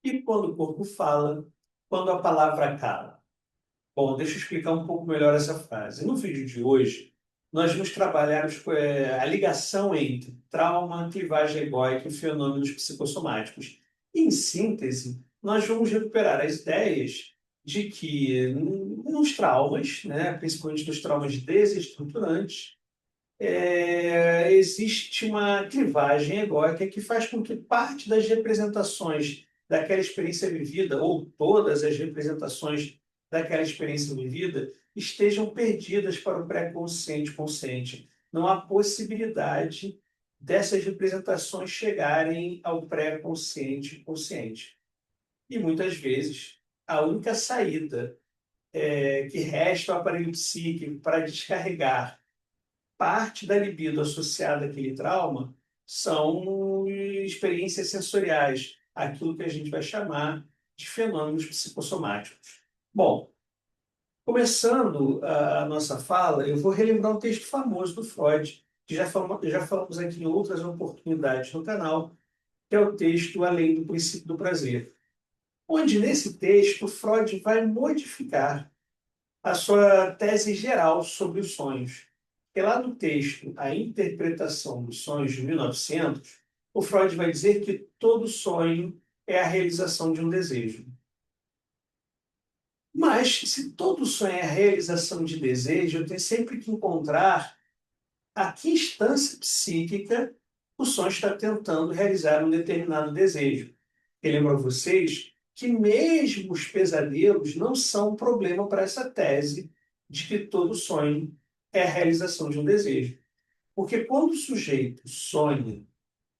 E quando o corpo fala, quando a palavra cala? Bom, deixa eu explicar um pouco melhor essa frase. No vídeo de hoje, nós vamos trabalhar a ligação entre trauma, clivagem egóica e fenômenos psicossomáticos. Em síntese, nós vamos recuperar as ideias de que nos traumas, né, principalmente nos traumas desestruturantes, existe uma clivagem egóica que faz com que parte das representações daquela experiência vivida, ou todas as representações daquela experiência vivida, estejam perdidas para o pré-consciente consciente. Não há possibilidade dessas representações chegarem ao pré-consciente consciente. E muitas vezes, a única saída que resta ao aparelho psíquico para descarregar parte da libido associada àquele trauma são experiências sensoriais, aquilo que a gente vai chamar de fenômenos psicossomáticos. Bom, começando a nossa fala, eu vou relembrar um texto famoso do Freud, que já falamos aqui em outras oportunidades no canal, que é o texto Além do Princípio do Prazer, onde nesse texto Freud vai modificar a sua tese geral sobre os sonhos. Porque lá no texto A Interpretação dos Sonhos, de 1900, o Freud vai dizer que todo sonho é a realização de um desejo. Mas, se todo sonho é a realização de desejo, eu tenho sempre que encontrar a que instância psíquica o sonho está tentando realizar um determinado desejo. Eu lembro a vocês que mesmo os pesadelos não são um problema para essa tese de que todo sonho é a realização de um desejo. Porque quando o sujeito sonha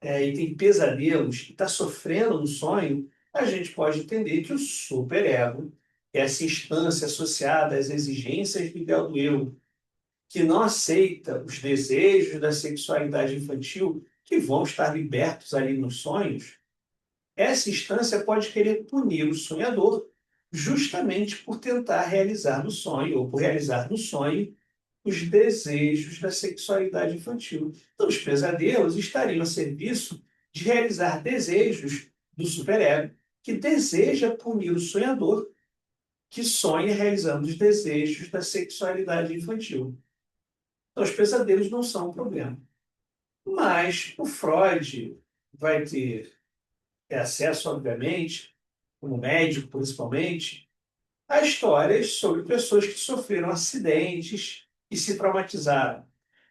e tem pesadelos e está sofrendo no sonho, a gente pode entender que o superego, essa instância associada às exigências do ideal do eu, que não aceita os desejos da sexualidade infantil que vão estar libertos ali nos sonhos, essa instância pode querer punir o sonhador justamente por tentar realizar no sonho, ou por realizar no sonho, os desejos da sexualidade infantil. Então, os pesadelos estariam a serviço de realizar desejos do superego, que deseja punir o sonhador, que sonha realizando os desejos da sexualidade infantil. Então, os pesadelos não são um problema. Mas o Freud vai ter acesso, obviamente, como médico principalmente, a histórias sobre pessoas que sofreram acidentes e se traumatizaram.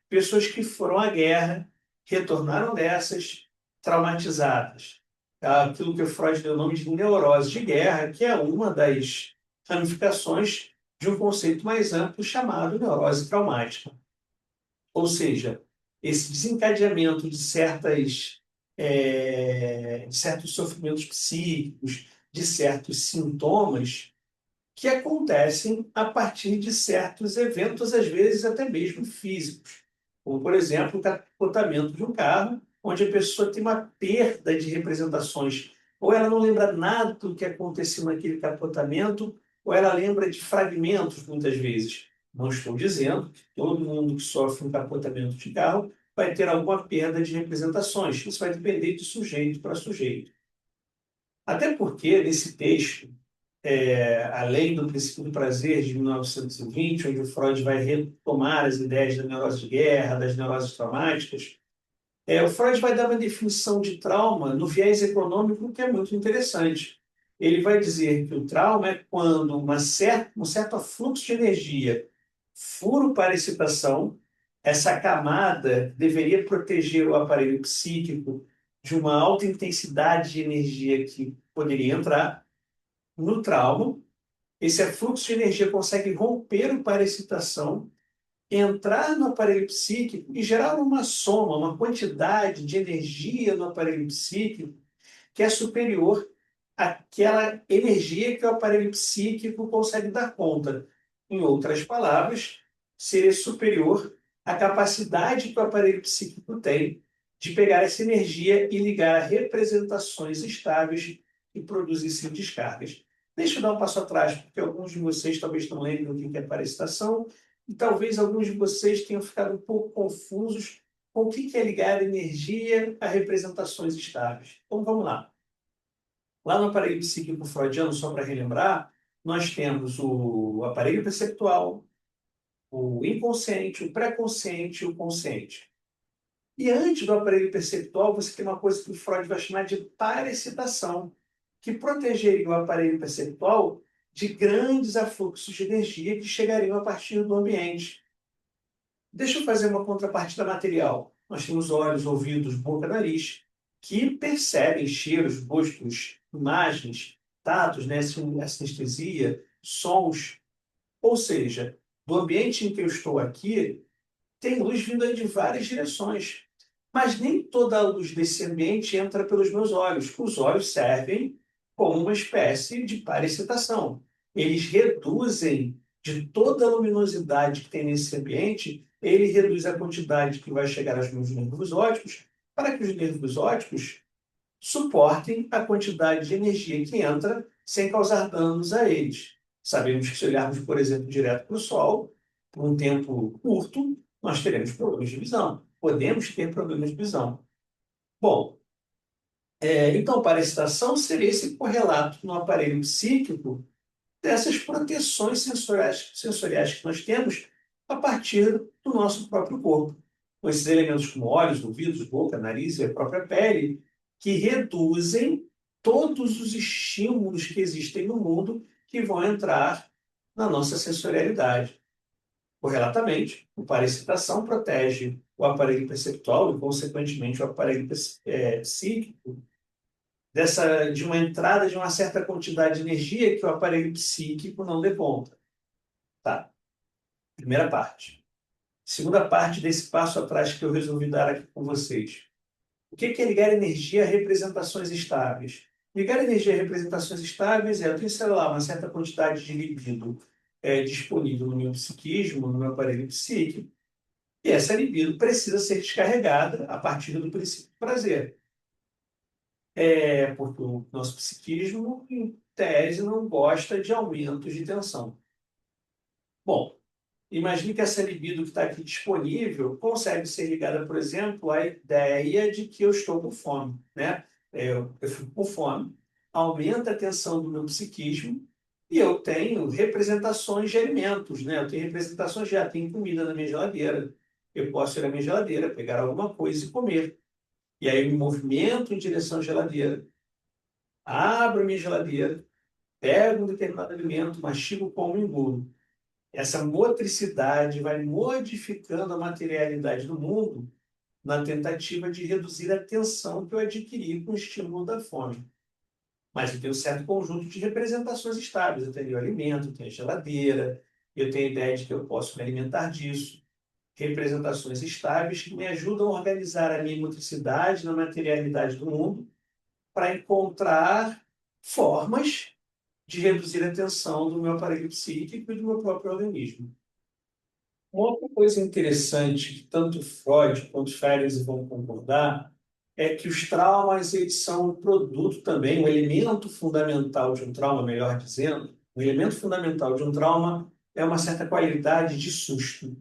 Pessoas que foram à guerra, retornaram dessas traumatizadas. Aquilo que o Freud deu o nome de neurose de guerra, que é uma das ramificações de um conceito mais amplo chamado neurose traumática. Ou seja, esse desencadeamento de certos sofrimentos psíquicos, de certos sintomas que acontecem a partir de certos eventos, às vezes até mesmo físicos. Como, por exemplo, o capotamento de um carro, onde a pessoa tem uma perda de representações. Ou ela não lembra nada do que aconteceu naquele capotamento, ou ela lembra de fragmentos, muitas vezes. Não estou dizendo que todo mundo que sofre um capotamento de carro vai ter alguma perda de representações. Isso vai depender de sujeito para sujeito. Até porque, nesse texto, além do princípio do prazer de 1920, onde o Freud vai retomar as ideias da neurose de guerra, das neuroses traumáticas, o Freud vai dar uma definição de trauma no viés econômico que é muito interessante. Ele vai dizer que o trauma é quando um certo fluxo de energia fura para a excitação, essa camada deveria proteger o aparelho psíquico de uma alta intensidade de energia que poderia entrar no trauma. Esse fluxo de energia consegue romper o parexcitação, entrar no aparelho psíquico e gerar uma soma, uma quantidade de energia no aparelho psíquico que é superior àquela energia que o aparelho psíquico consegue dar conta. Em outras palavras, seria superior à capacidade que o aparelho psíquico tem de pegar essa energia e ligar a representações estáveis e produzissem descargas. Deixa eu dar um passo atrás, porque alguns de vocês talvez não lembrem o que é parexcitação, e talvez alguns de vocês tenham ficado um pouco confusos com o que é ligar energia a representações estáveis. Então vamos lá. Lá no aparelho psíquico freudiano, só para relembrar, nós temos o aparelho perceptual, o inconsciente, o pré-consciente e o consciente. E antes do aparelho perceptual, você tem uma coisa que o Freud vai chamar de parexcitação, que protegeria o aparelho perceptual de grandes afluxos de energia que chegariam a partir do ambiente. Deixa eu fazer uma contrapartida material. Nós temos olhos, ouvidos, boca, nariz, que percebem cheiros, gostos, imagens, tatos, né, sinestesia, sons. Ou seja, do ambiente em que eu estou aqui, tem luz vindo aí de várias direções. Mas nem toda a luz desse ambiente entra pelos meus olhos. Os olhos servem como uma espécie de parexcitação. Eles reduzem de toda a luminosidade que tem nesse ambiente, ele reduz a quantidade que vai chegar aos meus nervos ópticos, para que os nervos ópticos suportem a quantidade de energia que entra sem causar danos a eles. Sabemos que se olharmos, por exemplo, direto para o Sol, por um tempo curto, nós teremos problemas de visão. Podemos ter problemas de visão. Bom, então, para a excitação, seria esse correlato no aparelho psíquico dessas proteções sensoriais que nós temos a partir do nosso próprio corpo. Com esses elementos como olhos, ouvidos, boca, nariz e a própria pele, que reduzem todos os estímulos que existem no mundo que vão entrar na nossa sensorialidade. Correlatamente, o parexcitação protege o aparelho perceptual e, consequentemente, o aparelho psíquico de uma entrada de uma certa quantidade de energia que o aparelho psíquico não dê conta. Tá, primeira parte. Segunda parte desse passo atrás que eu resolvi dar aqui com vocês. O que é ligar energia a representações estáveis? Ligar energia a representações estáveis eu tenho, sei lá, uma certa quantidade de libido disponível no meu psiquismo, no meu aparelho psíquico, e essa libido precisa ser descarregada a partir do princípio do prazer. Porque o nosso psiquismo, em tese, não gosta de aumentos de tensão. Bom, imagine que essa libido que está aqui disponível consegue ser ligada, por exemplo, à ideia de que eu estou com fome, né? Eu fico com fome, aumenta a tensão do meu psiquismo e eu tenho representações de alimentos, né? Eu tenho representações já, tem comida na minha geladeira. Eu posso ir à minha geladeira, pegar alguma coisa e comer. E aí eu me movimento em direção à geladeira, abro a minha geladeira, pego um determinado alimento, mastigo, como engulo. Essa motricidade vai modificando a materialidade do mundo na tentativa de reduzir a tensão que eu adquiri com o estímulo da fome. Mas eu tenho um certo conjunto de representações estáveis. Eu tenho o alimento, eu tenho a geladeira, eu tenho a ideia de que eu posso me alimentar disso. Representações estáveis que me ajudam a organizar a minha motricidade na materialidade do mundo para encontrar formas de reduzir a tensão do meu aparelho psíquico e do meu próprio organismo. Uma outra coisa interessante que tanto Freud quanto Férez vão concordar é que os traumas eles são um produto também, um elemento fundamental de um trauma, melhor dizendo, um elemento fundamental de um trauma é uma certa qualidade de susto.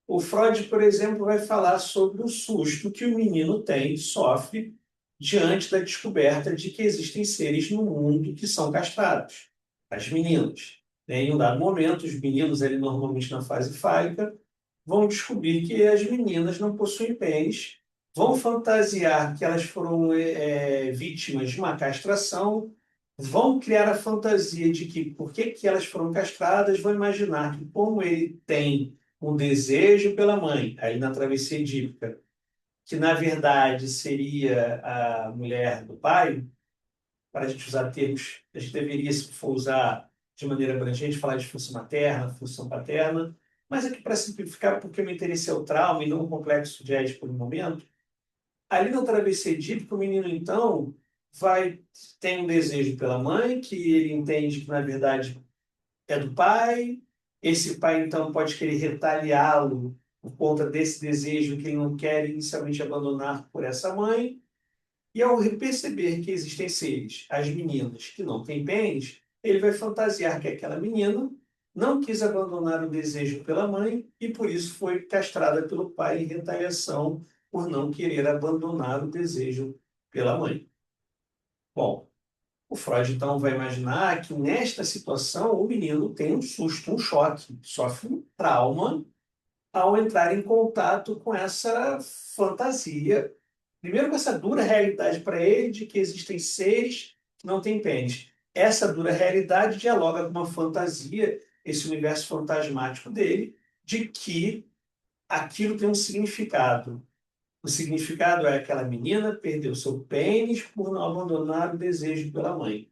O Freud, por exemplo, vai falar sobre o susto que o menino tem, sofre, diante da descoberta de que existem seres no mundo que são castrados, as meninas. Em um dado momento, os meninos, ali, normalmente na fase fálica, vão descobrir que as meninas não possuem pênis, vão fantasiar que elas foram vítimas de uma castração, vão criar a fantasia de que por que elas foram castradas, vão imaginar que como ele tem um desejo pela mãe, aí na travessia edípica, que na verdade seria a mulher do pai, para a gente usar termos, a gente deveria, se for usar de maneira abrangente, falar de função materna, função paterna, mas aqui para simplificar, porque o meu interesse é o trauma e não o complexo de Édipo no momento, ali na travessia edípica, o menino então tem um desejo pela mãe, que ele entende que na verdade é do pai. Esse pai, então, pode querer retaliá-lo por conta desse desejo que ele não quer inicialmente abandonar por essa mãe. E ao perceber que existem seres, as meninas, que não têm pênis, ele vai fantasiar que aquela menina não quis abandonar o desejo pela mãe e por isso foi castrada pelo pai em retaliação por não querer abandonar o desejo pela mãe. Bom, O Freud, então, vai imaginar que nesta situação o menino tem um susto, um choque, sofre um trauma ao entrar em contato com essa fantasia. Primeiro, com essa dura realidade para ele de que existem seres que não têm pênis. Essa dura realidade dialoga com uma fantasia, esse universo fantasmático dele, de que aquilo tem um significado. O significado é aquela menina perdeu seu pênis por não abandonar o desejo pela mãe.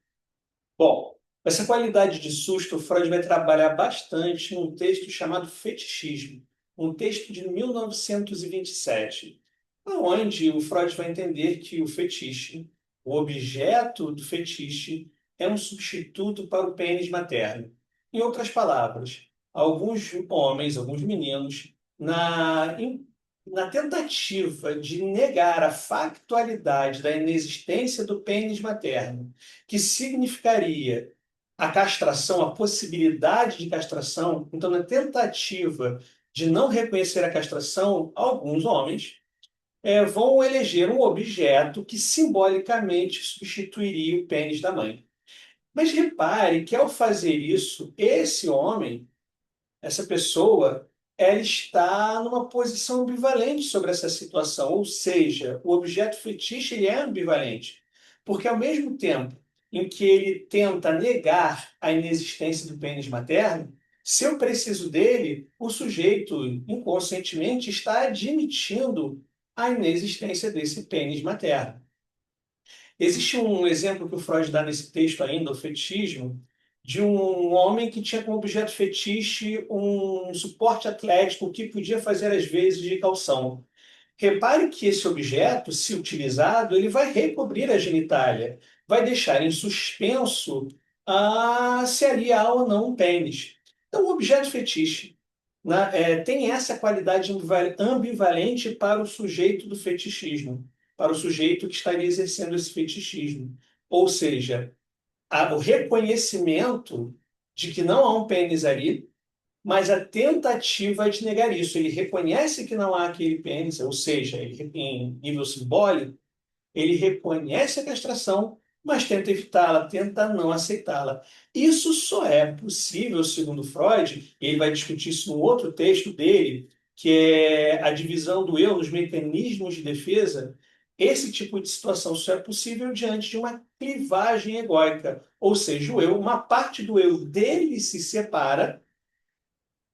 Bom, essa qualidade de susto, o Freud vai trabalhar bastante num texto chamado Fetichismo, um texto de 1927, onde o Freud vai entender que o fetiche, o objeto do fetiche, é um substituto para o pênis materno. Em outras palavras, alguns homens, alguns meninos, na tentativa de negar a factualidade da inexistência do pênis materno, que significaria a castração, a possibilidade de castração. Então, na tentativa de não reconhecer a castração, alguns homens vão eleger um objeto que simbolicamente substituiria o pênis da mãe. Mas repare que, ao fazer isso, esse homem, essa pessoa, ela está numa posição ambivalente sobre essa situação, ou seja, o objeto fetiche ele é ambivalente, porque ao mesmo tempo em que ele tenta negar a inexistência do pênis materno, se eu preciso dele, o sujeito inconscientemente está admitindo a inexistência desse pênis materno. Existe um exemplo que o Freud dá nesse texto ainda, o fetichismo, de um homem que tinha como objeto fetiche um suporte atlético que podia fazer às vezes de calção. Repare que esse objeto, se utilizado, ele vai recobrir a genitália, vai deixar em suspenso se ali há ou não um pênis. Então, o objeto fetiche, né, tem essa qualidade ambivalente para o sujeito do fetichismo, para o sujeito que estaria exercendo esse fetichismo. Ou seja, o reconhecimento de que não há um pênis ali, mas a tentativa de negar isso. Ele reconhece que não há aquele pênis, ou seja, ele, em nível simbólico, ele reconhece a castração, mas tenta evitá-la, tenta não aceitá-la. Isso só é possível, segundo Freud, e ele vai discutir isso no outro texto dele, que é a divisão do eu nos mecanismos de defesa. Esse tipo de situação só é possível diante de uma clivagem egóica, ou seja, o eu, uma parte do eu dele se separa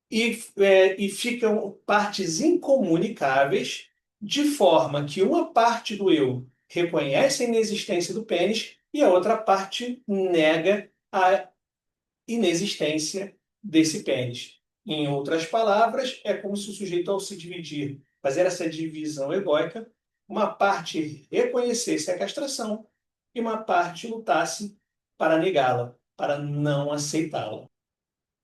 e ficam partes incomunicáveis, de forma que uma parte do eu reconhece a inexistência do pênis e a outra parte nega a inexistência desse pênis. Em outras palavras, é como se o sujeito, ao se dividir, fazer essa divisão egóica, uma parte reconhecesse a castração e uma parte lutasse para negá-la, para não aceitá-la.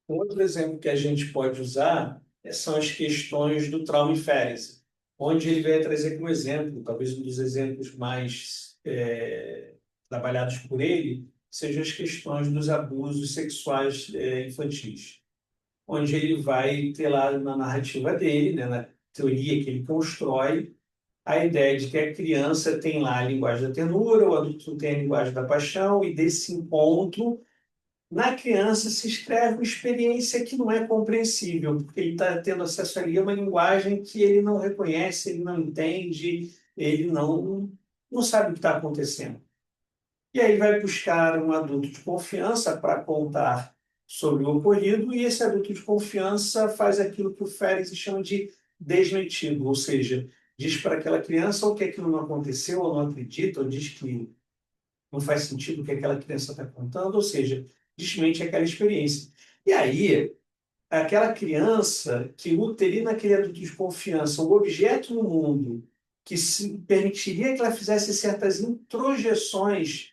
Um outro exemplo que a gente pode usar são as questões do trauma e férese, onde ele vai trazer como exemplo, talvez um dos exemplos mais trabalhados por ele, sejam as questões dos abusos sexuais infantis, onde ele vai ter lá na narrativa dele, né, na teoria que ele constrói, a ideia de que a criança tem lá a linguagem da ternura, o adulto tem a linguagem da paixão, e desse encontro na criança se escreve uma experiência que não é compreensível, porque ele está tendo acesso ali a uma linguagem que ele não reconhece, ele não entende, ele não sabe o que está acontecendo. E aí vai buscar um adulto de confiança para contar sobre o ocorrido, e esse adulto de confiança faz aquilo que o Férez chama de desmentido, ou seja, diz para aquela criança ou que aquilo não aconteceu, ou não acredita, ou diz que não faz sentido o que aquela criança está contando, ou seja, desmente aquela experiência. E aí, aquela criança que teria naquele adulto de confiança um objeto no mundo que se permitiria que ela fizesse certas introjeções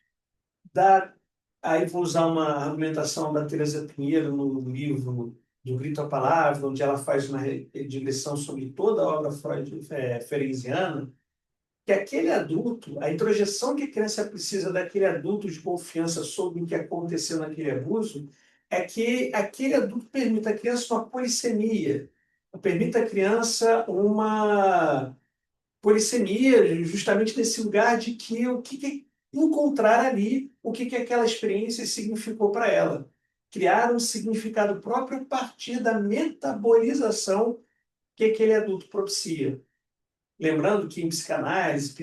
da... Aí vou usar uma argumentação da Teresa Pinheiro no livro do Grito à Palavra, onde ela faz uma digressão sobre toda a obra ferenziana, que aquele adulto, a introjeção que a criança precisa daquele adulto de confiança sobre o que aconteceu naquele abuso, é que aquele adulto permita à criança uma polissemia, permita à criança uma polissemia, justamente nesse lugar de que o que encontrar ali o que aquela experiência significou para ela. Criar um significado próprio a partir da metabolização que aquele adulto propicia. Lembrando que em psicanálise,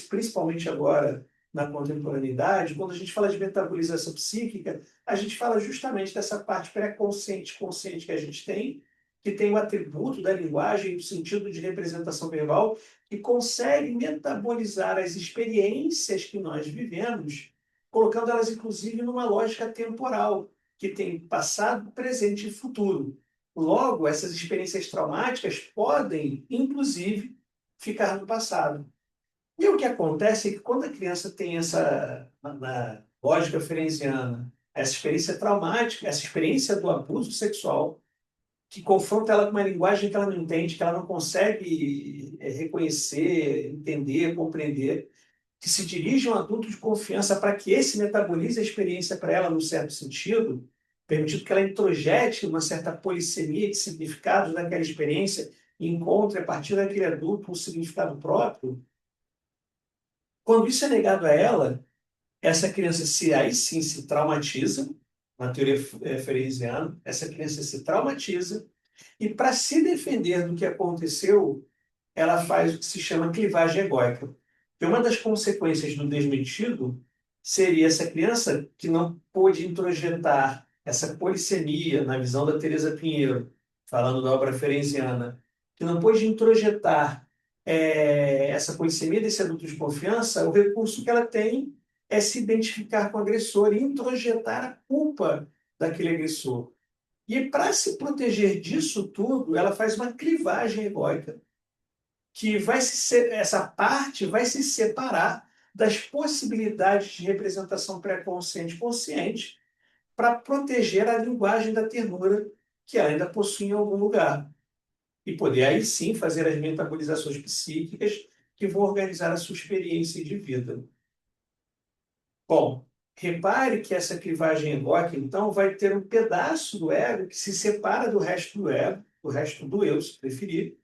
principalmente agora na contemporaneidade, quando a gente fala de metabolização psíquica, a gente fala justamente dessa parte pré-consciente, consciente que a gente tem, que tem o atributo da linguagem, o sentido de representação verbal, que consegue metabolizar as experiências que nós vivemos, colocando elas, inclusive, numa lógica temporal, que tem passado, presente e futuro. Logo, essas experiências traumáticas podem, inclusive, ficar no passado. E o que acontece é que quando a criança tem essa, na lógica ferenciana, essa experiência traumática, essa experiência do abuso sexual, que confronta ela com uma linguagem que ela não entende, que ela não consegue reconhecer, entender, compreender, que se dirige a um adulto de confiança para que esse metabolize a experiência para ela num certo sentido, permitindo que ela introjete uma certa polissemia de significados daquela experiência e encontre, a partir daquele adulto, um significado próprio. Quando isso é negado a ela, essa criança aí sim se traumatiza, na teoria feresiana, essa criança se traumatiza, e para se defender do que aconteceu, ela faz o que se chama clivagem egóica. E uma das consequências do desmentido seria essa criança que não pôde introjetar essa polissemia, na visão da Teresa Pinheiro, falando da obra ferenciana, que não pôde introjetar essa polissemia desse adulto de confiança, o recurso que ela tem é se identificar com o agressor e introjetar a culpa daquele agressor. E para se proteger disso tudo, ela faz uma clivagem egóica, que essa parte vai se separar das possibilidades de representação pré-consciente e consciente para proteger a linguagem da ternura que ela ainda possui em algum lugar. E poder aí sim fazer as metabolizações psíquicas que vão organizar a sua experiência de vida. Bom, repare que essa clivagem egóica, então, vai ter um pedaço do ego que se separa do resto do ego, do resto do eu, se preferir,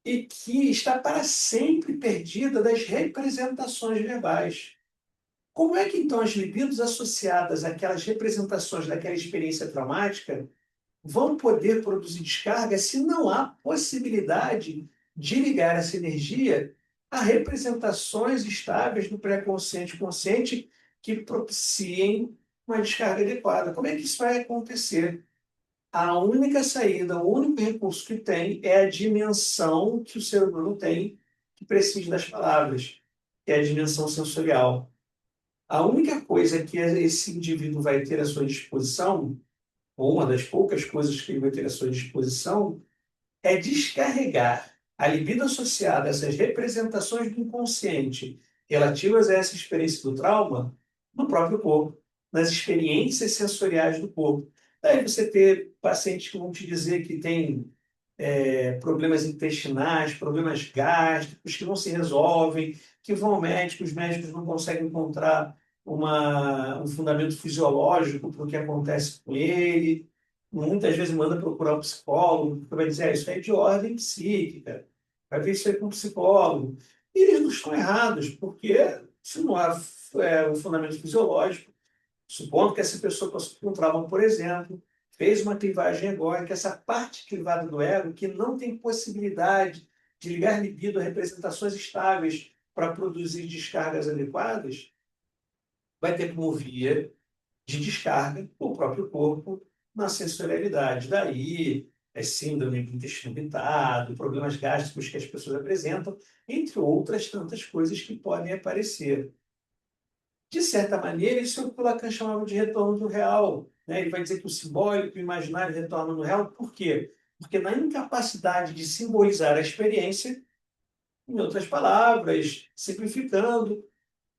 e que está para sempre perdida das representações verbais. Como é que, então, as libidos associadas àquelas representações daquela experiência traumática vão poder produzir descarga se não há possibilidade de ligar essa energia a representações estáveis do pré-consciente e consciente que propiciem uma descarga adequada? Como é que isso vai acontecer? A única saída, o único recurso que tem é a dimensão que o ser humano tem, que prescinde das palavras, que é a dimensão sensorial. A única coisa que esse indivíduo vai ter à sua disposição, ou uma das poucas coisas que ele vai ter à sua disposição, é descarregar a libido associada a essas representações do inconsciente relativas a essa experiência do trauma no próprio corpo, nas experiências sensoriais do corpo. Daí você ter pacientes que vão te dizer que tem problemas intestinais, problemas gástricos que não se resolvem, que vão ao médico, os médicos não conseguem encontrar um fundamento fisiológico para o que acontece com ele. Muitas vezes manda procurar um psicólogo, que vai dizer, isso é de ordem psíquica, vai ver isso aí com um psicólogo. E eles não estão errados, porque se não há um fundamento fisiológico, supondo que essa pessoa passou por um trauma, por exemplo, fez uma clivagem egóica, essa parte clivada do ego, que não tem possibilidade de ligar libido a representações estáveis para produzir descargas adequadas, vai ter como via de descarga o próprio corpo na sensorialidade. Daí, a síndrome do intestino irritado, problemas gástricos que as pessoas apresentam, entre outras tantas coisas que podem aparecer. De certa maneira, isso é o que o Lacan chamava de retorno do real. Né? Ele vai dizer que o simbólico e o imaginário retornam no real. Por quê? Porque na incapacidade de simbolizar a experiência, em outras palavras, simplificando,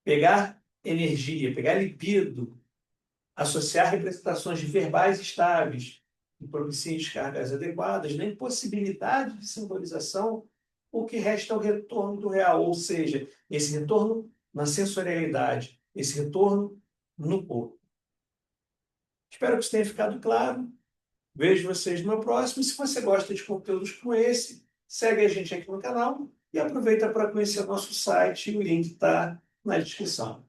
pegar energia, pegar libido, associar representações verbais estáveis que propiciem descargas adequadas, na impossibilidade de simbolização, o que resta é o retorno do real, ou seja, esse retorno na sensorialidade, esse retorno no corpo. Espero que isso tenha ficado claro. Vejo vocês no próximo. Se você gosta de conteúdos como esse, segue a gente aqui no canal e aproveita para conhecer o nosso site. O link está na descrição.